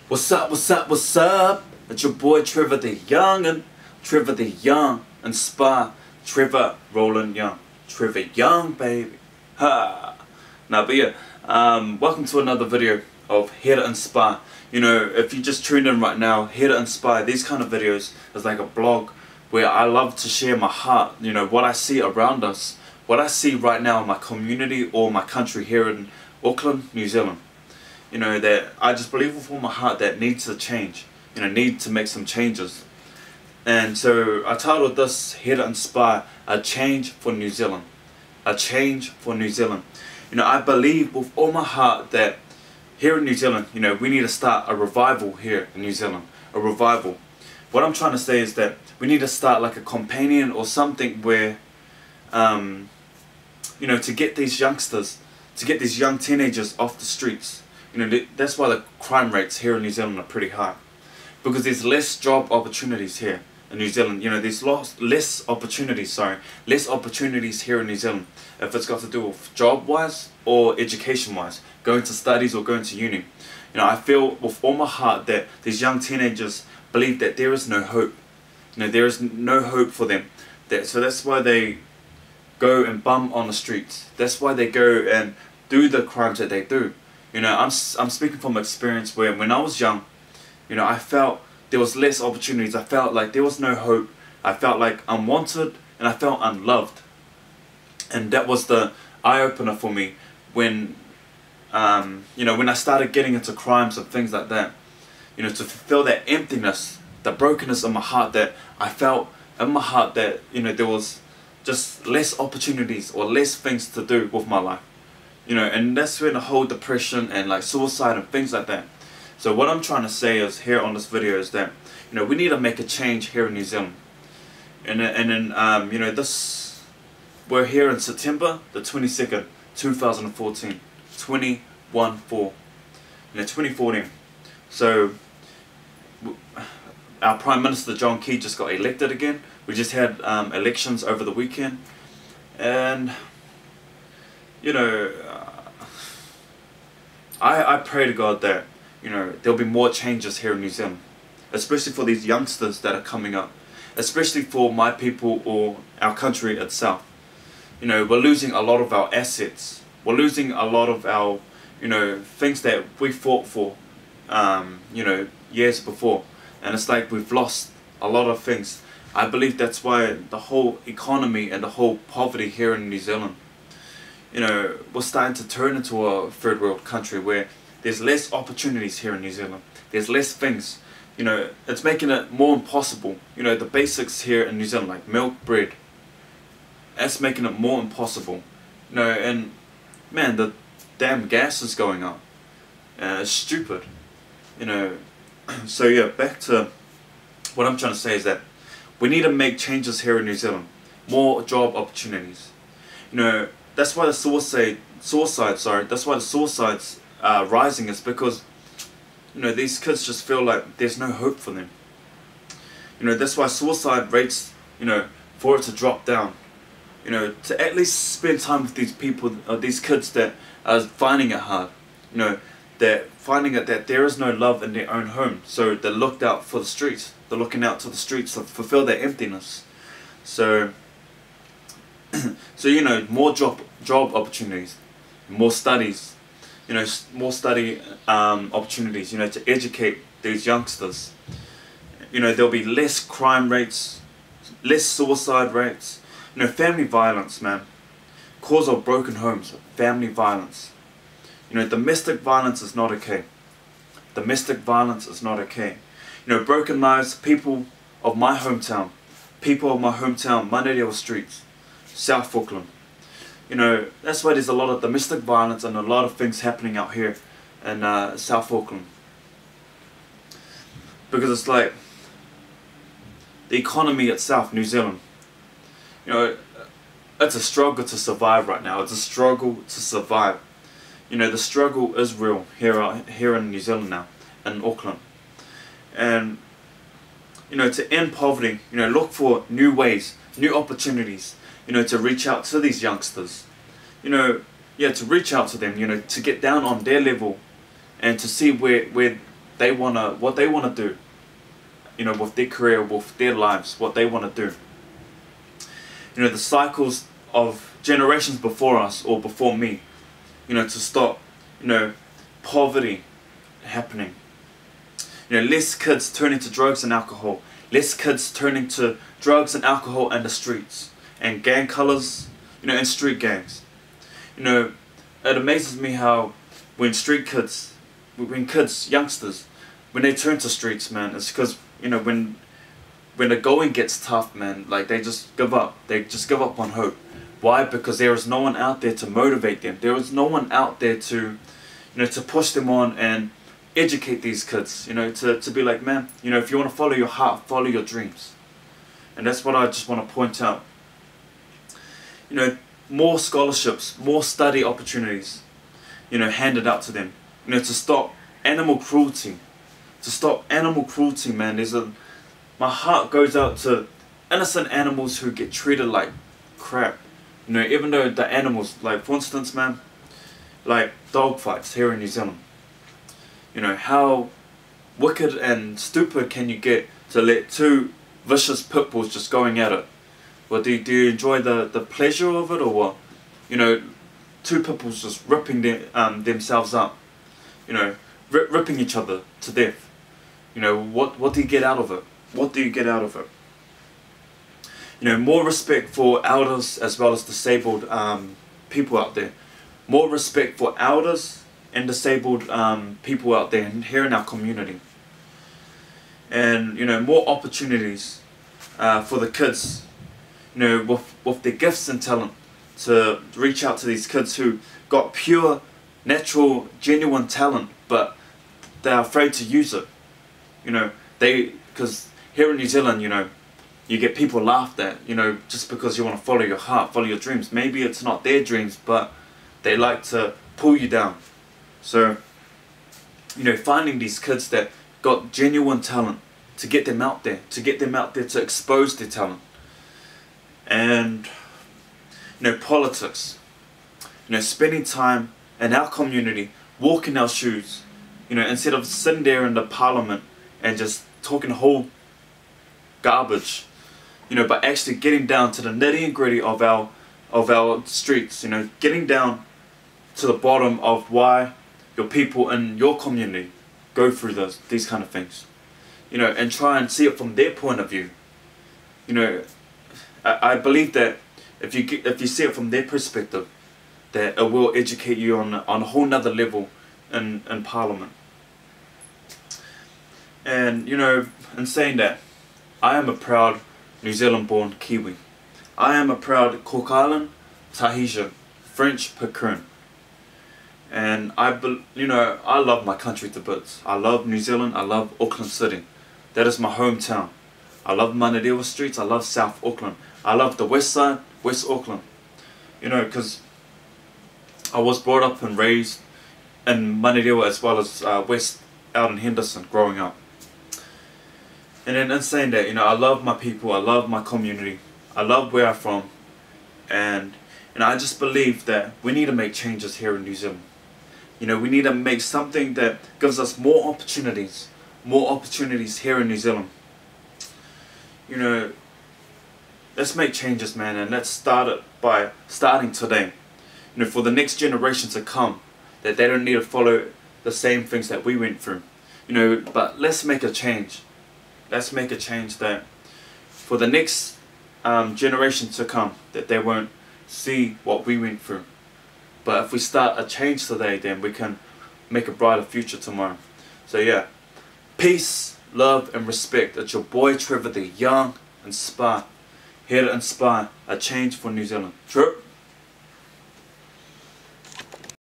What's up, what's up, what's up? It's your boy Trevor the Young, Trevor the Young, Inspire, Trevor Roland Young, Trevor Young, baby. Ha! Nah, but yeah, welcome to another video of Here to Inspire. You know, if you just tuned in right now, Here to Inspire, these kind of videos is like a blog where I love to share my heart, you know, what I see around us, what I see right now in my community or my country here in Auckland, New Zealand. You know, that I just believe with all my heart that needs to change, you know, need to make some changes. And so I titled this Here to Inspire, a change for New Zealand. A change for New Zealand. You know, I believe with all my heart that here in New Zealand, you know, we need to start a revival here in New Zealand. A revival. What I'm trying to say is that we need to start like a companion or something where, you know, to get these youngsters, to get these young teenagers off the streets. You know, that's why the crime rates here in New Zealand are pretty high. Because there's less job opportunities here in New Zealand. You know, there's less opportunities here in New Zealand. If it's got to do with job-wise or education-wise, going to studies or going to uni. You know, I feel with all my heart that these young teenagers believe that there is no hope. You know, there is no hope for them. So that's why they go and bum on the streets. That's why they go and do the crimes that they do. You know, I'm speaking from experience where when I was young, you know, I felt there was less opportunities. I felt like there was no hope. I felt like unwanted and I felt unloved. And that was the eye-opener for me when, you know, when I started getting into crimes and things like that. You know, to fulfill that emptiness, the brokenness in my heart that I felt in my heart that, you know, there was just less opportunities or less things to do with my life. You know, and that's when the whole depression and like suicide and things like that. So what I'm trying to say is here on this video is that, you know, we need to make a change here in New Zealand. And then, you know, we're here in September the 22nd, 2014, 21-4, you know, 2014. So our Prime Minister John Key just got elected again. We just had elections over the weekend. And you know, I pray to God that, you know, there'll be more changes here in New Zealand, especially for these youngsters that are coming up, especially for my people or our country itself. You know, we're losing a lot of our assets. We're losing a lot of our, you know, things that we fought for, you know, years before. And it's like we've lost a lot of things. I believe that's why the whole economy and the whole poverty here in New Zealand, you know, we're starting to turn into a third world country where there's less opportunities here in New Zealand. There's less things. You know, it's making it more impossible. You know, the basics here in New Zealand, like milk, bread, that's making it more impossible. You know, and man, the damn gas is going up. It's stupid. You know, so yeah, back to what I'm trying to say is that we need to make changes here in New Zealand. More job opportunities. You know, that's why the suicides are rising, is because, you know, these kids just feel like there's no hope for them. You know, that's why suicide rates, you know, for it to drop down. You know, to at least spend time with these people, or these kids that are finding it hard. You know, they're finding it that there is no love in their own home. So they're looked out for the streets. They're looking out to the streets to fulfill their emptiness. So you know, more job opportunities, more studies, you know, more study opportunities, you know, to educate these youngsters. You know, there'll be less crime rates, less suicide rates. You know, family violence, man, cause of broken homes, family violence. You know, domestic violence is not okay. Domestic violence is not okay. You know, broken lives, people of my hometown, Manareo streets, South Auckland. You know, that's why there's a lot of domestic violence and a lot of things happening out here in South Auckland. Because it's like the economy itself, New Zealand. You know, it's a struggle to survive right now. It's a struggle to survive. You know, the struggle is real here in New Zealand now, in Auckland. And, you know, to end poverty, you know, look for new ways, new opportunities, you know, to reach out to these youngsters. You know, to reach out to them, you know, to get down on their level and to see where what they wanna do, you know, with their career, with their lives, what they wanna do. You know, the cycles of generations before us or before me, you know, to stop, you know, poverty happening. You know, less kids turning to drugs and alcohol, less kids turning to drugs and alcohol in the streets, and gang colours, you know, and street gangs. You know, it amazes me how when youngsters, when they turn to streets, man, it's because, you know, when the going gets tough, man, like they just give up. They just give up on hope. Why? Because there is no one out there to motivate them. There is no one out there to, you know, to push them on and educate these kids, you know, to be like, man, you know, if you want to follow your heart, follow your dreams. And that's what I just want to point out. You know, more scholarships, more study opportunities, you know, handed out to them. You know, to stop animal cruelty. To stop animal cruelty, man. My heart goes out to innocent animals who get treated like crap. You know, even though the animals, like for instance, man, like dog fights here in New Zealand. You know, how wicked and stupid can you get to let two vicious pit bulls just going at it? Well, do you enjoy the pleasure of it, or what? You know, two pit bulls just ripping themselves up. You know, ripping each other to death. You know, what do you get out of it? What do you get out of it? You know, more respect for elders as well as disabled people out there. More respect for elders and disabled people out there here in our community. And, you know, more opportunities for the kids, you know, with their gifts and talent, to reach out to these kids who got pure, natural, genuine talent, but they're afraid to use it. You know, because here in New Zealand, you know, you get people laughed at, you know, just because you want to follow your heart, follow your dreams. Maybe it's not their dreams, but they like to pull you down. So, you know, finding these kids that got genuine talent, to get them out there, to expose their talent. And, you know, politics. You know, spending time in our community, walking our shoes, you know, instead of sitting there in the parliament and just talking whole garbage, you know, but actually getting down to the nitty and gritty of our streets, you know, getting down to the bottom of why your people in your community go through these kind of things, you know, and try and see it from their point of view. You know, I believe that if you see it from their perspective, that it will educate you on a whole nother level in Parliament. And, you know, in saying that, I am a proud New Zealand-born Kiwi. I am a proud Cook Island, Tahitian, French Picarin. And you know, I love my country to bits. I love New Zealand. I love Auckland City. That is my hometown. I love Manurewa streets. I love South Auckland. I love the west side, West Auckland. You know, because I was brought up and raised in Manurewa as well as west out in Henderson growing up. And then in saying that, you know, I love my people. I love my community. I love where I'm from. And I just believe that we need to make changes here in New Zealand. You know, we need to make something that gives us more opportunities here in New Zealand. You know, let's make changes, man, and let's start it by starting today. You know, for the next generation to come, that they don't need to follow the same things that we went through. You know, but let's make a change. Let's make a change that for the next generation to come, that they won't see what we went through. But if we start a change today, then we can make a brighter future tomorrow. So yeah, peace, love and respect. It's your boy Trevor, the young Inspire, here to inspire a change for New Zealand. True.